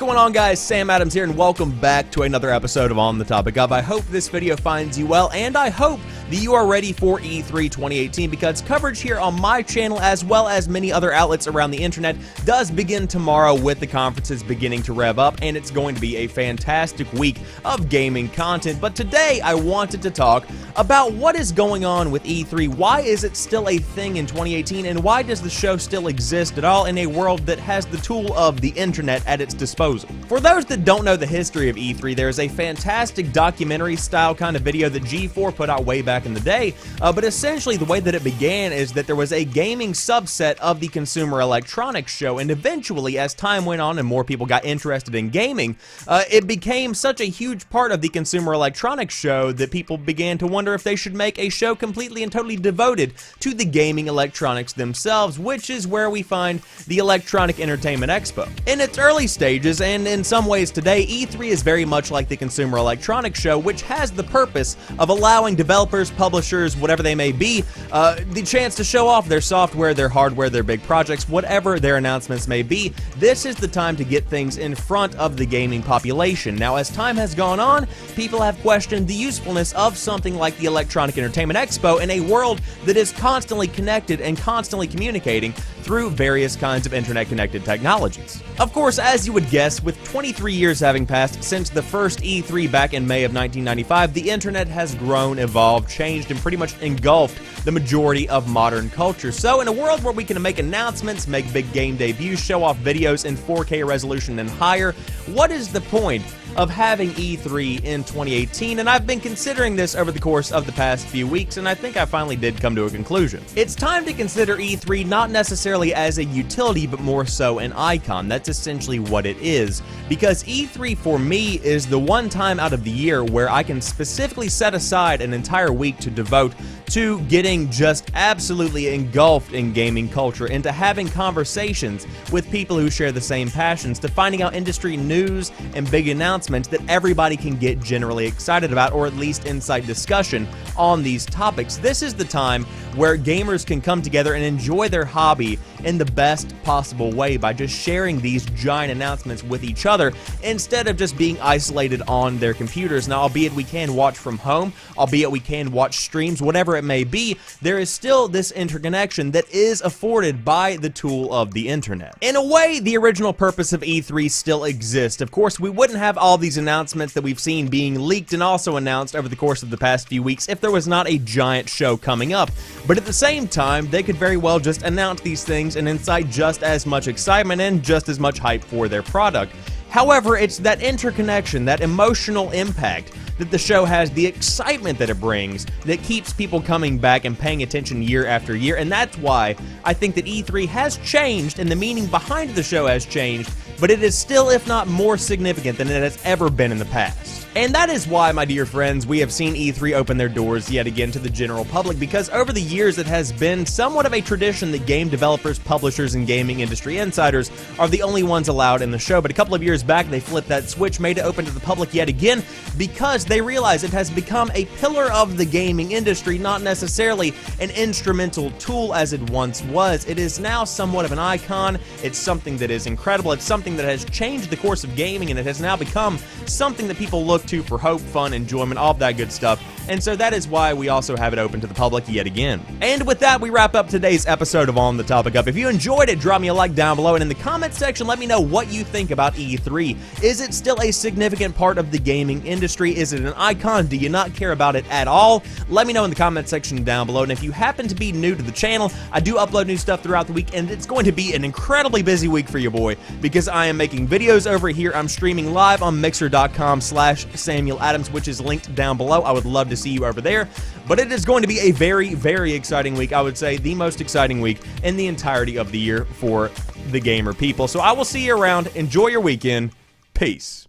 going on, guys? Sam Adams here, and welcome back to another episode of On the Topic of. I hope this video finds you well, and I hope that you are ready for E3 2018, because coverage here on my channel, as well as many other outlets around the internet, does begin tomorrow with the conferences beginning to rev up, and it's going to be a fantastic week of gaming content. But today, I wanted to talk about what is going on with E3. Why is it still a thing in 2018, and why does the show still exist at all in a world that has the tool of the internet at its disposal? For those that don't know the history of E3, there is a fantastic documentary-style kind of video that G4 put out way back in the day, but essentially the way that it began is that there was a gaming subset of the Consumer Electronics Show, and eventually, as time went on and more people got interested in gaming, it became such a huge part of the Consumer Electronics Show that people began to wonder if they should make a show completely and totally devoted to the gaming electronics themselves, which is where we find the Electronic Entertainment Expo. In its early stages, and in some ways today, E3 is very much like the Consumer Electronics Show, which has the purpose of allowing developers, publishers, whatever they may be, the chance to show off their software, their hardware, their big projects, whatever their announcements may be. This is the time to get things in front of the gaming population. Now, as time has gone on, people have questioned the usefulness of something like the Electronic Entertainment Expo in a world that is constantly connected and constantly communicating through various kinds of internet-connected technologies. Of course, as you would guess, with 23 years having passed since the first E3 back in May of 1995, the internet has grown, evolved, changed, and pretty much engulfed the majority of modern culture. So in a world where we can make announcements, make big game debuts, show off videos in 4K resolution and higher, what is the point of having E3 in 2018? And I've been considering this over the course of the past few weeks, and I think I finally did come to a conclusion. It's time to consider E3 not necessarily as a utility, but more so an icon. That's essentially what it is, because E3 for me is the one time out of the year where I can specifically set aside an entire week to devote to getting just absolutely engulfed in gaming culture, into having conversations with people who share the same passions, to finding out industry news and big announcements that everybody can get generally excited about, or at least incite discussion on these topics. This is the time where gamers can come together and enjoy their hobby in the best possible way by just sharing these giant announcements with each other instead of just being isolated on their computers. Now, albeit we can watch from home, albeit we can watch streams, whatever it may be, there is still this interconnection that is afforded by the tool of the internet. In a way, the original purpose of E3 still exists. Of course, we wouldn't have all these announcements that we've seen being leaked and also announced over the course of the past few weeks if there was not a giant show coming up. But at the same time, they could very well just announce these things and incite just as much excitement and just as much hype for their product. However, it's that interconnection, that emotional impact that the show has, the excitement that it brings, that keeps people coming back and paying attention year after year, and that's why I think that E3 has changed and the meaning behind the show has changed, but it is still, if not more significant than it has ever been in the past. And that is why, my dear friends, we have seen E3 open their doors yet again to the general public, because over the years it has been somewhat of a tradition that game developers, publishers, and gaming industry insiders are the only ones allowed in the show. But a couple of years back, they flipped that switch, made it open to the public yet again, because they realize it has become a pillar of the gaming industry, not necessarily an instrumental tool as it once was. It is now somewhat of an icon. It's something that is incredible. It's something that has changed the course of gaming, and it has now become something that people look to for hope, fun, enjoyment, all of that good stuff. And so that is why we also have it open to the public yet again. And with that, we wrap up today's episode of On the Topic Of. If you enjoyed it, drop me a like down below, and in the comment section, let me know what you think about E3. Is it still a significant part of the gaming industry? Is it an icon? Do you not care about it at all? Let me know in the comment section down below. And if you happen to be new to the channel, I do upload new stuff throughout the week, and it's going to be an incredibly busy week for your boy, because I am making videos over here. I'm streaming live on mixer.com/Samuel Adams, which is linked down below. I would love to see you over there. But it is going to be a very, very exciting week. I would say the most exciting week in the entirety of the year for the gamer people. So I will see you around. Enjoy your weekend. Peace.